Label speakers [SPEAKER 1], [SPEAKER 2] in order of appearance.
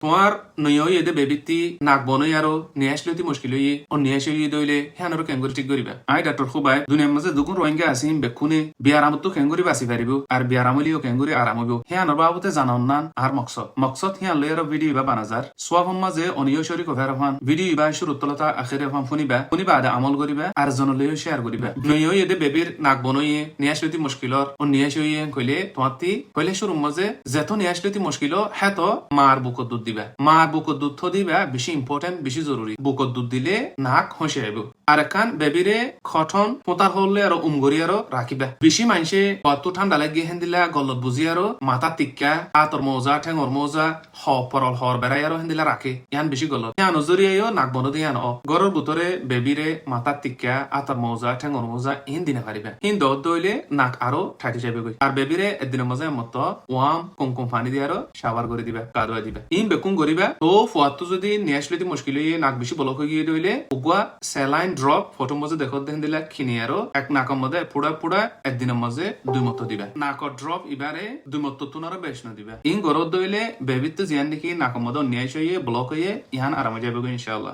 [SPEAKER 1] তোমার নয় এদে বেবিতি নাক বনই আরো নিয়ে আসলে মুশকিল হইয়ে ও নিয়ে এসে দইলে হ্যাঁ আরো কেঙ্গুরি ঠিক করিবা আই ডাক্তার খুবাই দুনিয়ার মাঝে দুগুণ রোহিঙ্গা আসিম বেক্ষুনে বিয়ারামত তো কেঙ্গুরি বাঁচি পারিব আর বিয়ারামলিও কেঙ্গুরি আরাম হইব হ্যাঁ আনার বাবুতে জানান নান আর মকসদ হ্যাঁ লই আরো ভিডিও বা বানাজার সোয়াফম মাঝে অনিয় শরী কভার হন ভিডিও বা শুরু তলতা আখেরে হন শুনিবা আদে আমল করিবা আর জনলৈও শেয়ার করিবা নয় এদে বেবির নাক বনইয়ে নিয়ে আসলে মুশকিলর ও নিয়ে এসে কইলে তোমারতি কইলে শুরুর মাঝে যেত নিয়ে আসলে মুশকিল হ্যাঁ তো মার বুকত দুধ দিবা মার বুকত দুধ দিবা বেশি ইম্পর্টেন্ট বেশি জরুরি বুকত দুধ দিলে নাক হসে আইব আর এখান বেবিরে খঠন পোতার হলে আর উমগরি আরো রাখিবা বেশি মাইসে কত ঠান্ডা লাগিয়ে হেন দিলা গলত বুঝি আরো মাথা টিক্কা আতর মৌজা ঠেঙর মৌজা পরল হর বেড়াই আরো হেন দিলা রাখে ইয়ান বেশি গলত ইয়ান জরিয়াইও নাক বন্ধ দিয়ে গরর ভিতরে বেবিরে মাথা টিক্কা আতর মৌজা ঠেঙর মৌজা ইন দিনে পারিবা হিন দইলে নাক আরো ঠাটি যাবে গই আর বেবিরে একদিনের মজা মত ওয়াম কুমকুম পানি দিয়ে আরো শাওয়ার করে দিবা কাদুয়া দিবা ইন বেকুম করিবা তো ফুয়াতো যদি নিয়ে আসলে মুশকিল হয়ে নাক বেশি বলক হয়ে গিয়ে দইলে উগুয়া স্যালাইন ড্রপ ফটো মজে দেখো দেখেন দিলা খিনি আরো এক নাকর মধ্যে পুরা একদিনের মধ্যে 2 মত দিবা নাকর ড্রপ এবারে 2 মত তুন আরো বেশ না দিবা ইন গরদ দইলে বেবিতে জিয়ান দেখি নাকর মধ্যে নিয়ে আসে ব্লক হয়ে ইহান আরাম যাবে ইনশাআল্লাহ।